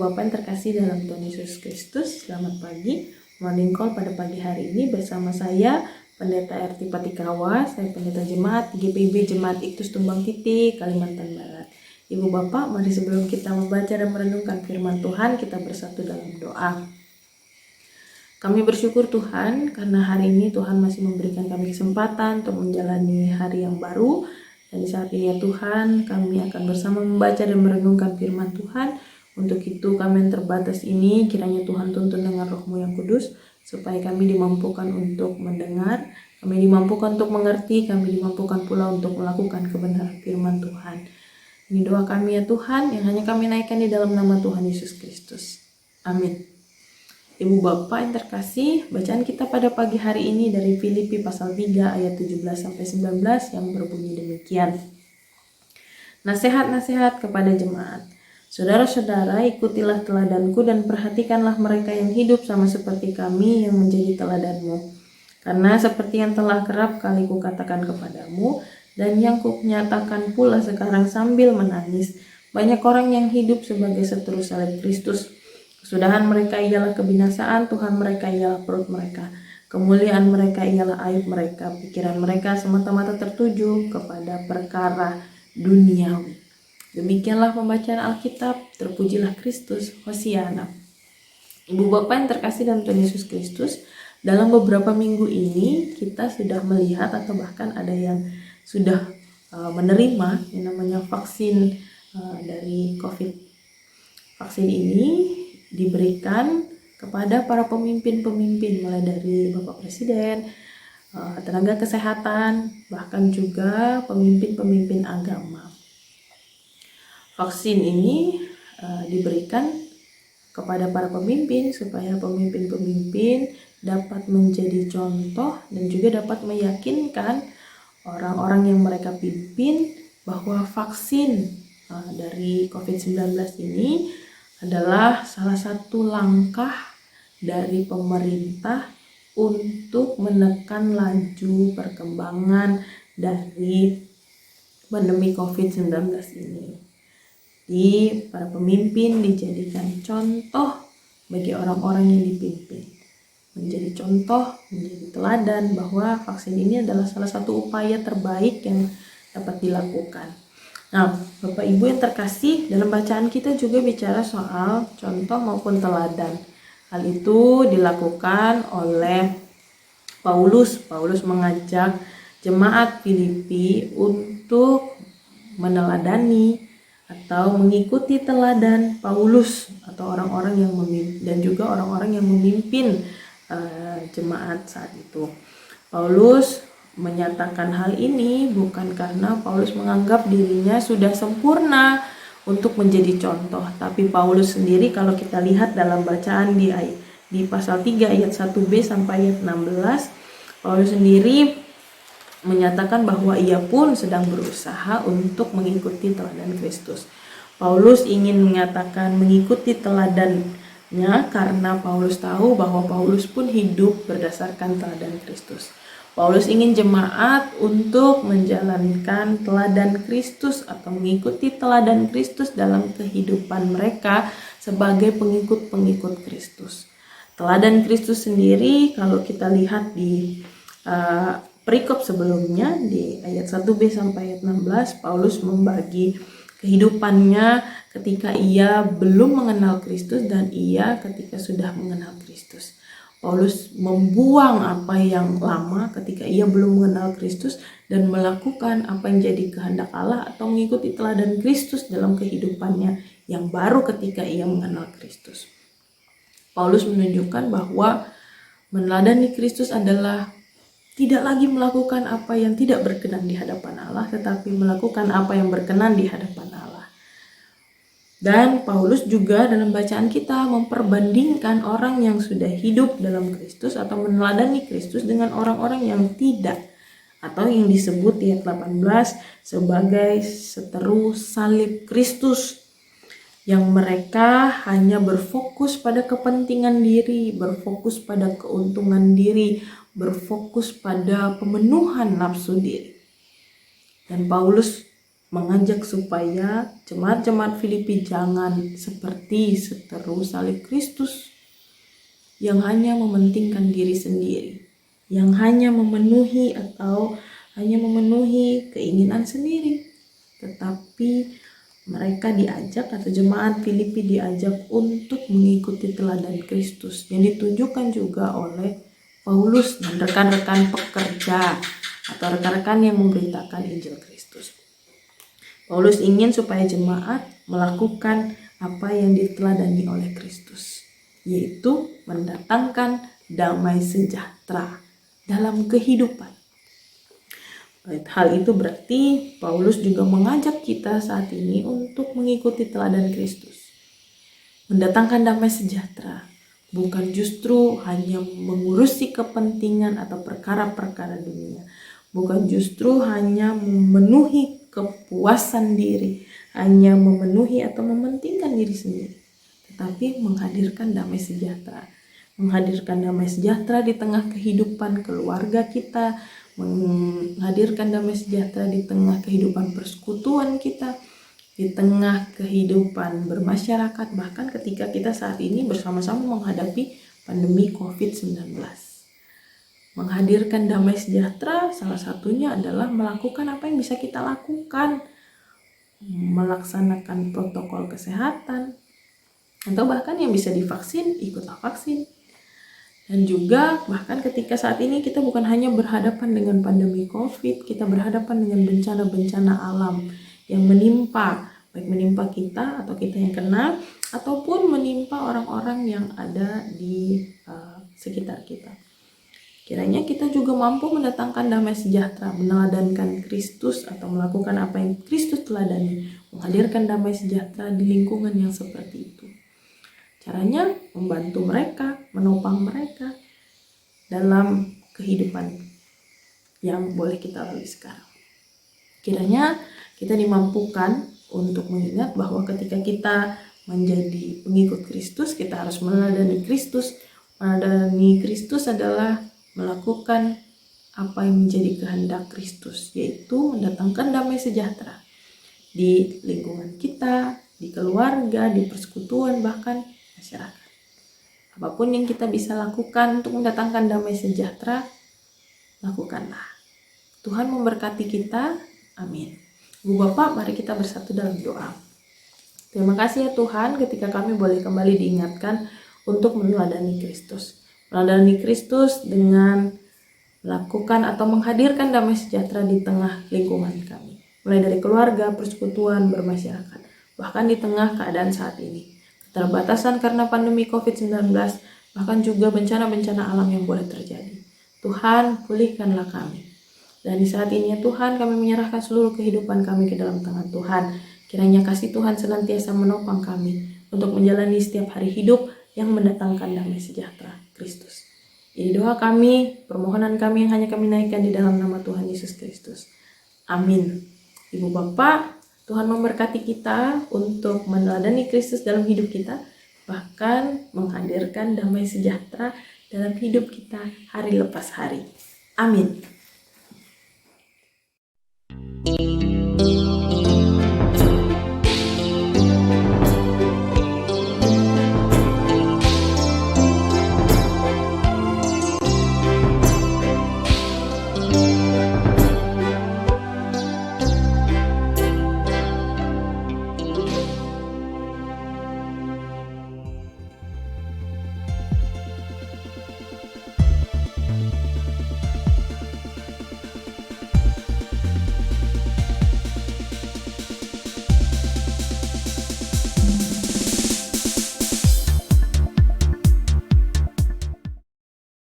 Bapak yang terkasih dalam Tuhan Yesus Kristus, selamat pagi. Morning call pada pagi hari ini bersama saya, Pendeta RT Patikawa. Saya pendeta jemaat GPIB Jemaat Iktus Tumbang Titi, Kalimantan Barat. Ibu Bapak, mari sebelum kita membaca dan merenungkan firman Tuhan, kita bersatu dalam doa. Kami bersyukur Tuhan karena hari ini Tuhan masih memberikan kami kesempatan untuk menjalani hari yang baru. Dan saat ini ya Tuhan, kami akan bersama membaca dan merenungkan firman Tuhan. Untuk itu kami yang terbatas ini, kiranya Tuhan tuntun dengan Roh-Mu yang kudus, supaya kami dimampukan untuk mendengar, kami dimampukan untuk mengerti, kami dimampukan pula untuk melakukan kebenaran firman Tuhan. Ini doa kami ya Tuhan, yang hanya kami naikkan di dalam nama Tuhan Yesus Kristus. Amin. Ibu Bapak yang terkasih, bacaan kita pada pagi hari ini dari Filipi pasal 3 ayat 17-19 yang berbunyi demikian. Nasihat-nasihat kepada jemaat. Saudara-saudara, ikutilah teladanku dan perhatikanlah mereka yang hidup sama seperti kami yang menjadi teladanmu. Karena seperti yang telah kerap kali kukatakan kepadamu dan yang kunyatakan pula sekarang sambil menangis, banyak orang yang hidup sebagai seteru salib Kristus. Kesudahan mereka ialah kebinasaan, Tuhan mereka ialah perut mereka. Kemuliaan mereka ialah aib mereka. Pikiran mereka semata-mata tertuju kepada perkara duniawi. Demikianlah pembacaan Alkitab. Terpujilah Kristus. Hosiana. Ibu Bapak yang terkasih dalam Tuhan Yesus Kristus, dalam beberapa minggu ini kita sudah melihat atau bahkan ada yang sudah menerima yang namanya vaksin dari COVID. Vaksin ini diberikan kepada para pemimpin-pemimpin, mulai dari Bapak Presiden, tenaga kesehatan, bahkan juga pemimpin-pemimpin agama. Vaksin ini diberikan kepada para pemimpin supaya pemimpin-pemimpin dapat menjadi contoh dan juga dapat meyakinkan orang-orang yang mereka pimpin bahwa vaksin dari COVID-19 ini adalah salah satu langkah dari pemerintah untuk menekan laju perkembangan dari pandemi COVID-19 ini. Di para pemimpin dijadikan contoh bagi orang-orang yang dipimpin. Menjadi contoh, menjadi teladan bahwa vaksin ini adalah salah satu upaya terbaik yang dapat dilakukan. Nah, Bapak Ibu yang terkasih, dalam bacaan kita juga bicara soal contoh maupun teladan. Hal itu dilakukan oleh Paulus. Paulus mengajak jemaat Filipi untuk meneladani atau mengikuti teladan Paulus atau orang-orang yang memimpin dan juga orang-orang yang memimpin jemaat saat itu. Paulus menyatakan hal ini bukan karena Paulus menganggap dirinya sudah sempurna untuk menjadi contoh, tapi Paulus sendiri kalau kita lihat dalam bacaan di pasal 3 ayat 1b sampai ayat 16, Paulus sendiri menyatakan bahwa ia pun sedang berusaha untuk mengikuti teladan Kristus. Paulus ingin mengatakan mengikuti teladannya karena Paulus tahu bahwa Paulus pun hidup berdasarkan teladan Kristus. Paulus ingin jemaat untuk menjalankan teladan Kristus atau mengikuti teladan Kristus dalam kehidupan mereka sebagai pengikut-pengikut Kristus. Teladan Kristus sendiri kalau kita lihat di perikop sebelumnya di ayat 1b sampai ayat 16, Paulus membagi kehidupannya ketika ia belum mengenal Kristus dan ia ketika sudah mengenal Kristus. Paulus membuang apa yang lama ketika ia belum mengenal Kristus dan melakukan apa yang jadi kehendak Allah atau mengikuti teladan Kristus dalam kehidupannya yang baru ketika ia mengenal Kristus. Paulus menunjukkan bahwa meneladani Kristus adalah tidak lagi melakukan apa yang tidak berkenan di hadapan Allah, tetapi melakukan apa yang berkenan di hadapan Allah. Dan Paulus juga dalam bacaan kita memperbandingkan orang yang sudah hidup dalam Kristus atau meneladani Kristus dengan orang-orang yang tidak, atau yang disebut di ayat 18 sebagai seteru salib Kristus, yang mereka hanya berfokus pada kepentingan diri, berfokus pada keuntungan diri, berfokus pada pemenuhan nafsu diri. Dan Paulus mengajak supaya jemaat-jemaat Filipi jangan seperti seteru salib Kristus yang hanya mementingkan diri sendiri, yang hanya memenuhi keinginan sendiri. Tetapi mereka diajak, atau jemaat Filipi diajak untuk mengikuti teladan Kristus yang ditunjukkan juga oleh Paulus dan rekan-rekan pekerja atau rekan-rekan yang memberitakan Injil Kristus. Paulus ingin supaya jemaat melakukan apa yang diteladani oleh Kristus, yaitu mendatangkan damai sejahtera dalam kehidupan. Hal itu berarti Paulus juga mengajak kita saat ini untuk mengikuti teladan Kristus. Mendatangkan damai sejahtera, bukan justru hanya mengurusi kepentingan atau perkara-perkara dunia. Bukan justru hanya memenuhi kepuasan diri, hanya memenuhi atau mementingkan diri sendiri. Tetapi menghadirkan damai sejahtera. Menghadirkan damai sejahtera di tengah kehidupan keluarga kita, menghadirkan damai sejahtera di tengah kehidupan persekutuan kita, di tengah kehidupan bermasyarakat, bahkan ketika kita saat ini bersama-sama menghadapi pandemi COVID-19. Menghadirkan damai sejahtera salah satunya adalah melakukan apa yang bisa kita lakukan, melaksanakan protokol kesehatan, atau bahkan yang bisa divaksin, ikutlah vaksin. Dan juga bahkan ketika saat ini kita bukan hanya berhadapan dengan pandemi COVID, kita berhadapan dengan bencana-bencana alam yang menimpa, baik menimpa kita atau kita yang kena, ataupun menimpa orang-orang yang ada di sekitar kita. Kiranya kita juga mampu mendatangkan damai sejahtera, meneladankan Kristus atau melakukan apa yang Kristus teladani, menghadirkan damai sejahtera di lingkungan yang seperti itu. Caranya membantu mereka, menopang mereka dalam kehidupan yang boleh kita lalui sekarang. Kiranya kita dimampukan untuk mengingat bahwa ketika kita menjadi pengikut Kristus, kita harus meneladani Kristus. Meneladani Kristus adalah melakukan apa yang menjadi kehendak Kristus, yaitu mendatangkan damai sejahtera di lingkungan kita, di keluarga, di persekutuan, bahkan masyarakat. Apapun yang kita bisa lakukan untuk mendatangkan damai sejahtera, lakukanlah. Tuhan memberkati kita. Amin. Ibu Bapak, mari kita bersatu dalam doa. Terima kasih ya Tuhan ketika kami boleh kembali diingatkan untuk meneladani Kristus. Meneladani Kristus dengan melakukan atau menghadirkan damai sejahtera di tengah lingkungan kami. Mulai dari keluarga, persekutuan, bermasyarakat, bahkan di tengah keadaan saat ini. Keterbatasan karena pandemi COVID-19, bahkan juga bencana-bencana alam yang boleh terjadi. Tuhan, pulihkanlah kami. Dan di saat ini ya Tuhan, kami menyerahkan seluruh kehidupan kami ke dalam tangan Tuhan. Kiranya kasih Tuhan senantiasa menopang kami untuk menjalani setiap hari hidup yang mendatangkan damai sejahtera Kristus. Ini doa kami, permohonan kami yang hanya kami naikkan di dalam nama Tuhan Yesus Kristus. Amin. Ibu Bapak, Tuhan memberkati kita untuk meneladani Kristus dalam hidup kita, bahkan menghadirkan damai sejahtera dalam hidup kita hari lepas hari. Amin.